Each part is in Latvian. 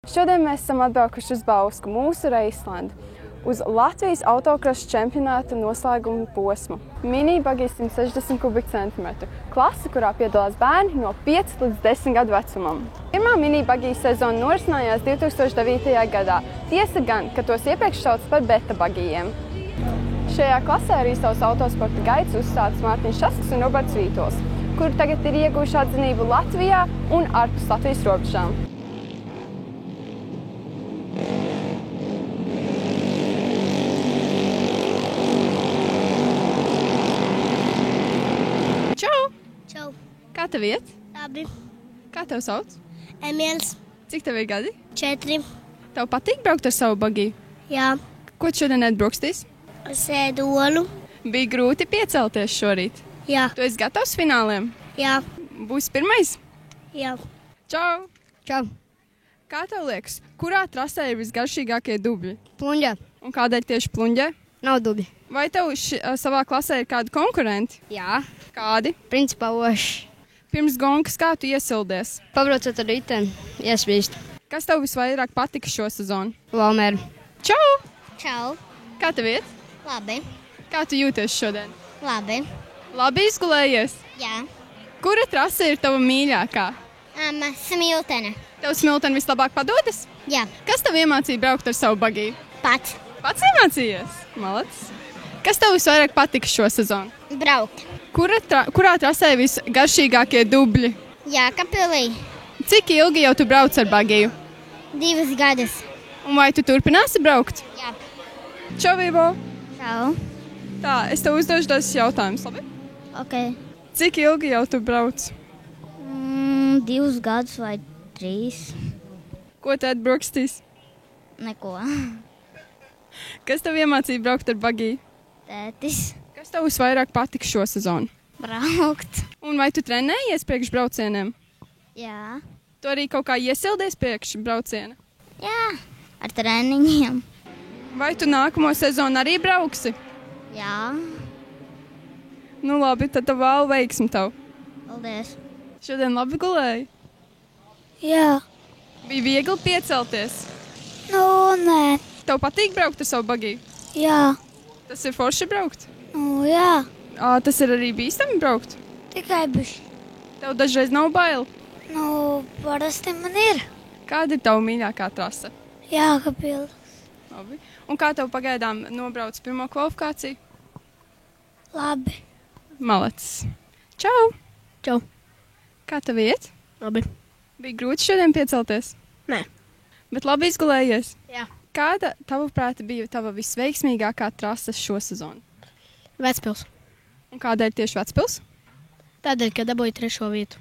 Šodien mēs esam atbraukuši uz Bausku, mūsu Reislandu, uz Latvijas autokrosa čempionāta noslēguma posmu. Mini-buggy 160 kubikcentimetru, klase, kurā piedalās bērni no 5 līdz 10 gadu vecumam. Pirmā mini-buggy sezona norisinājās 2009. gadā, tiesa gan, ka tos iepriekš sauc par beta-buggyiem. Šajā klasē arī savus autosporta gaitas uzsācis Mārtiņš Šasks un Roberts Vītols, kuri tagad ir ieguvuši atzinību Latvijā un ārpus Latvijas robežām. Čau! Čau! Kā tev iet? Labi. Kā tev sauc? Emīls. Cik tev ir gadi? 4. Tev patīk braukt ar savu buggy? Jā. Ko tu šodien atbraukstīs? Es ēdu olu. Bija grūti piecelties šorīt. Jā. Tu esi gatavs fināliem? Jā. Būsi pirmais? Jā. Čau! Čau! Kā tev liekas, kurā trasē ir visgaršīgākie dubļi? Pluņģē. Un kādēļ tieši Pluņģē? Nav dubi. Vai tev savā klasē ir kādi konkurenti? Jā. Kādi? Principā oši. Pirms gonkas kā tu iesildies? Pabraucot ar riteni, iesvīst. Kas tev visvairāk patika šo sezonu? Valmēr. Čau! Čau! Kā tev iet? Labi. Kā tu jūties šodien? Labi. Labi izgulējies? Jā. Kura trase ir tava mīļākā? Smiltene. Tev Smiltene vislabāk padodas? Jā. Kas tev iemācīja braukt ar savu buggy? Pats. Pats iemācījies? Malacis. Kas tev visvairāk patika šo sezonu? Braukt. Kurā trasē visgaršīgākie dubļi? Jākapilī. Cik ilgi jau tu brauc ar buggy? 2 gadus. Un vai tu turpināsi braukt? Jā. Čau, Vibo! Čau. Tā, es tev uzdošu dažus jautājumus, labi? Ok. Cik ilgi jau tu brauc? 2 gadus vai 3. Ko tu atbraukstīs? Neko. Kas tev iemācīja braukt ar buggy? Tētis. Kas tev visvairāk patika šo sezonu? Braukt. Un vai tu trenējies priekš braucieniem? Jā. Tu arī kaut kā iesildies priekš brauciena? Jā. Ar treniņiem. Vai tu nākamo sezonu arī brauksi? Jā. Nu labi, tad tev vēl veiksmi tev. Paldies. Šodien labi gulēji? Jā. Bija viegli piecelties. Nu, nē. Tev patīk braukt ar savu buggy? Jā. Tas ir forši braukt? Nu, jā. Tas ir arī bīstami braukt? Tikai bišķi. Tev dažreiz nav bail? Nu, parasti man ir. Kāda ir tava mīļākā trase? Jākapilī. Labi. Un kā tev pagaidām nobrauc pirmo kvalifikāciju? Labi. Malacis. Čau! Čau. Kā tev iet? Labi. Bija grūti šodien piecelties? Nē. Bet labi izgulējies? Jā. Kāda, tavuprāt, bija tava visveiksmīgākā trase šo sezonu? Vecpils. Un kādēļ tieši Vecpils? Tādēļ, ka dabūju 3. vietu.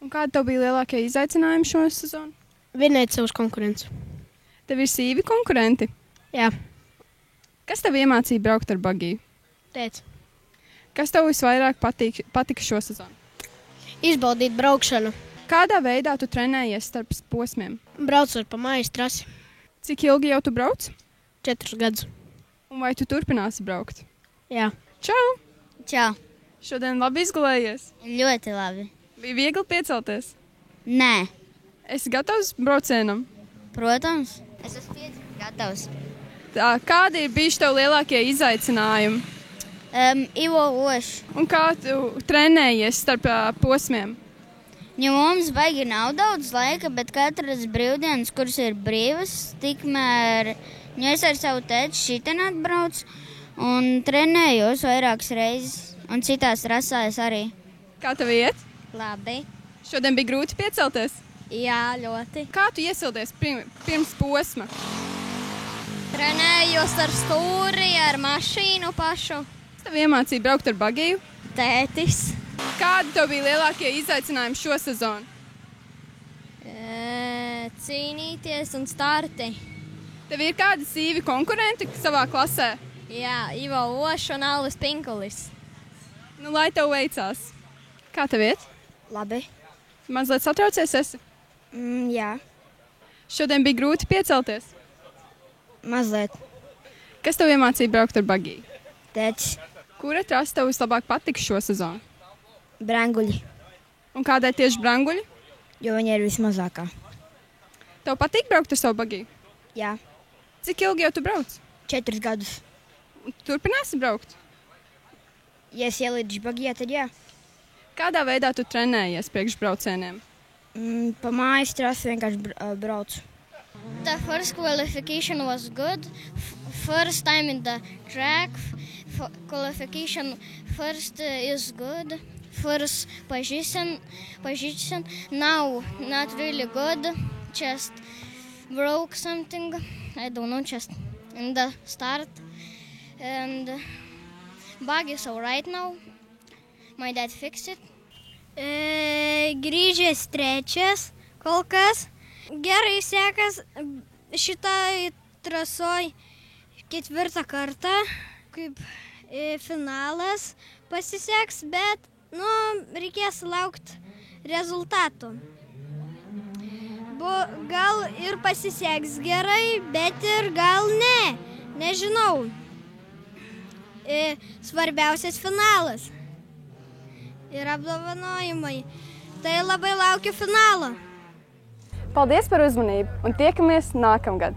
Un kādi tev bija lielākie izaicinājumi šo sezonu? Vinēt savus konkurentus. Tev ir sīvi konkurenti? Jā. Kas tev iemācīja braukt ar buggy? Tētis. Kas tev visvairāk patika šo sezonu? Izbaudīt braukšanu. Kādā veidā tu trenējies starp posmiem? Braucot pa mājas trasi. Cik ilgi jau tu brauc? 4 gadus. Un vai tu turpināsi braukt? Jā. Čau! Čau. Šodien labi izgulējies? Ļoti labi. Bija viegli piecelties? Nē. Esi gatavs braucienam? Protams. Es esmu gatavs. Tā, kādi ir bijuši tev lielākie izaicinājumi? Ivo Oši. Un kā tu trenējies starp posmiem? Mums baigi nav daudz laika, bet katras brīvdienas, kuras ir brīvas, tikmēr es ar savu tēti šitien atbrauc un trenējos vairākas reizes. Un citās rasās arī. Kā tev iet? Labi. Šodien bija grūti piecelties? Jā, ļoti. Kā tu iesildies pirms posma? Trenējos ar stūri, ar mašīnu pašu. Kas tev iemācīja braukt ar buggy? Tētis. Kādi tev bija lielākie izaicinājumi šo sezonu? Cīnīties un starti. Tev ir kādi sīvi konkurenti savā klasē? Jā, Ivo Oši un Alvis Pinkulis. Nu, lai tev veicās. Kā tev iet? Labi. Mazliet satraucies esi? Jā. Šodien bija grūti piecelties. Mazliet. Kas tev iemācīja braukt ar buggy? Tētis. Kura trase tev vislabāk patika šo sezonu? Branguļi. Un kādēļ tieši Branguļi? Jo viņa ir vismazākā. Tev patīk braukt ar savu bagiju? Jā, Cik ilgi jau tu brauc? 4 gadus. Turpināsi braukt? Ja es ielīdzu bagijā, tad jā. Kādā veidā tu trenējies priekšbraucieniem? Pa mājas trasi vienkārši braucu. The first qualification was good. First time in the track. Qualification first is good. First position now not really good. Just broke something. I don't know, just in the start. And bug is alright now. My dad fixed it. Grįžęs trečias kol kas. Gerai sekas šitai trasoj 4 kartą, kaip finalas pasiseks, bet reikės laukti rezultatų. Gal ir pasiseks gerai, bet ir gal ne. Nežinau. Svarbiausias finalas ir apdovanojimai. Tai labai laukiu finalo. Paldies par uzmanību un tiekamies nākamgad!